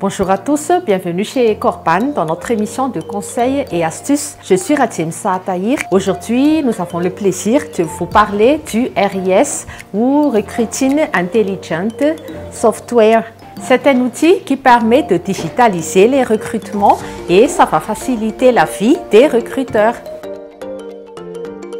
Bonjour à tous, bienvenue chez Corpan dans notre émission de conseils et astuces. Je suis Ratimsa Tahir. Aujourd'hui, nous avons le plaisir de vous parler du RIS ou Recruiting Intelligent Software. C'est un outil qui permet de digitaliser les recrutements et ça va faciliter la vie des recruteurs.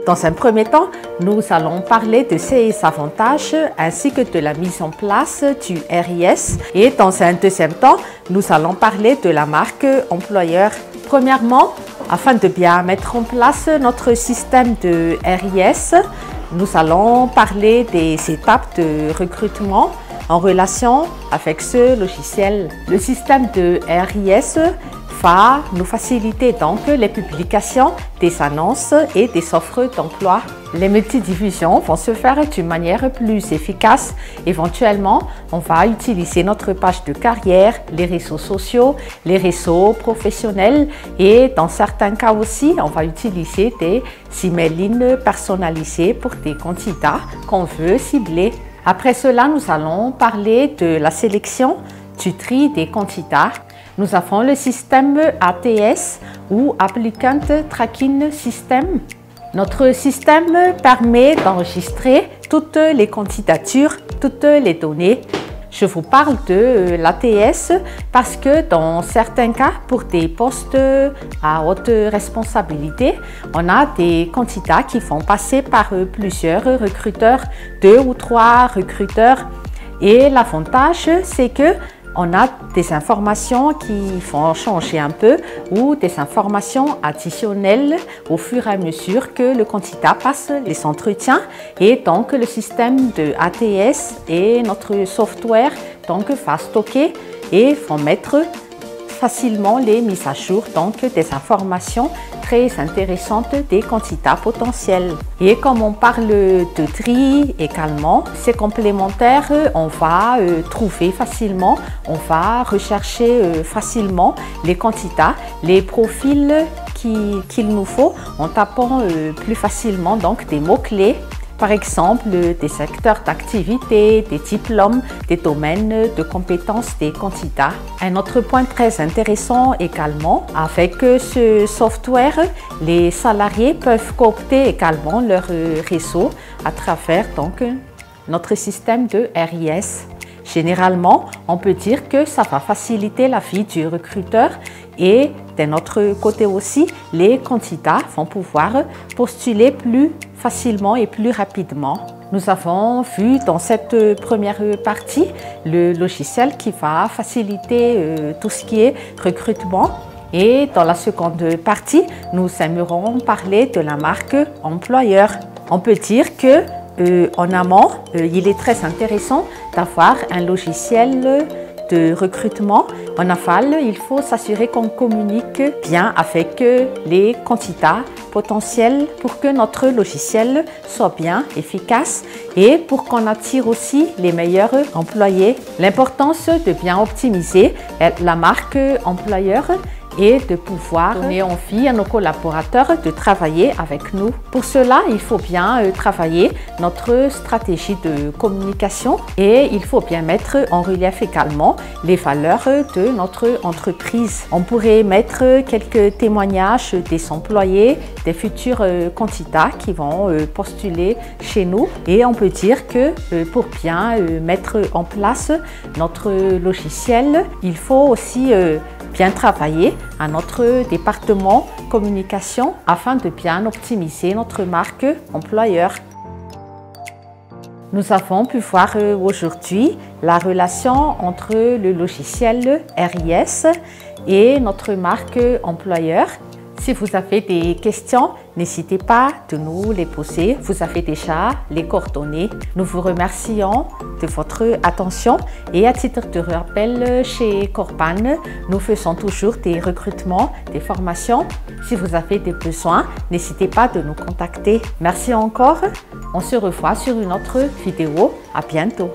Dans un premier temps, nous allons parler de ses avantages ainsi que de la mise en place du RIS. Et dans un deuxième temps, nous allons parler de la marque employeur. Premièrement, afin de bien mettre en place notre système de RIS, nous allons parler des étapes de recrutement en relation avec ce logiciel. Le système de RIS va nous faciliter donc les publications des annonces et des offres d'emploi. Les multidiffusions vont se faire d'une manière plus efficace. Éventuellement, on va utiliser notre page de carrière, les réseaux sociaux, les réseaux professionnels et dans certains cas aussi, on va utiliser des emailings personnalisés pour des candidats qu'on veut cibler. Après cela, nous allons parler de la sélection, du tri des candidats. Nous avons le système ATS ou Applicant Tracking System. Notre système permet d'enregistrer toutes les candidatures, toutes les données. Je vous parle de l'ATS parce que dans certains cas, pour des postes à haute responsabilité, on a des candidats qui font passer par plusieurs recruteurs, 2 ou 3 recruteurs. Et l'avantage, c'est que on a des informations qui font changer un peu ou des informations additionnelles au fur et à mesure que le candidat passe les entretiens. Et donc, le système de ATS et notre software donc, va stocker et vont mettre facilement les mises à jour, donc des informations très intéressantes des candidats potentiels. Et comme on parle de tri également, c'est complémentaire, on va trouver facilement, on va rechercher facilement les candidats, les profils qu'il nous faut en tapant plus facilement donc des mots-clés. Par exemple, des secteurs d'activité, des diplômes, des domaines de compétences des candidats. Un autre point très intéressant également, avec ce software, les salariés peuvent coopter également leur réseau à travers donc, notre système de RIS. Généralement, on peut dire que ça va faciliter la vie du recruteur et d'un autre côté aussi, les candidats vont pouvoir postuler plus facilement et plus rapidement. Nous avons vu dans cette première partie le logiciel qui va faciliter tout ce qui est recrutement. Et dans la seconde partie, nous aimerons parler de la marque employeur. On peut dire que en amont, il est très intéressant d'avoir un logiciel de recrutement. En aval, il faut s'assurer qu'on communique bien avec les candidats potentiels pour que notre logiciel soit bien efficace et pour qu'on attire aussi les meilleurs employés. L'importance de bien optimiser la marque employeur et de pouvoir donner envie à nos collaborateurs de travailler avec nous. Pour cela, il faut bien travailler notre stratégie de communication et il faut bien mettre en relief également les valeurs de notre entreprise. On pourrait mettre quelques témoignages des employés, des futurs candidats qui vont postuler chez nous et on peut dire que pour bien mettre en place notre logiciel, il faut aussi bien travailler à notre département communication afin de bien optimiser notre marque employeur. Nous avons pu voir aujourd'hui la relation entre le logiciel RIS et notre marque employeur. Si vous avez des questions, n'hésitez pas de nous les poser. Vous avez déjà les coordonnées. Nous vous remercions de votre attention et à titre de rappel, chez Corpan, nous faisons toujours des recrutements, des formations. Si vous avez des besoins, n'hésitez pas de nous contacter. Merci encore. On se revoit sur une autre vidéo. À bientôt.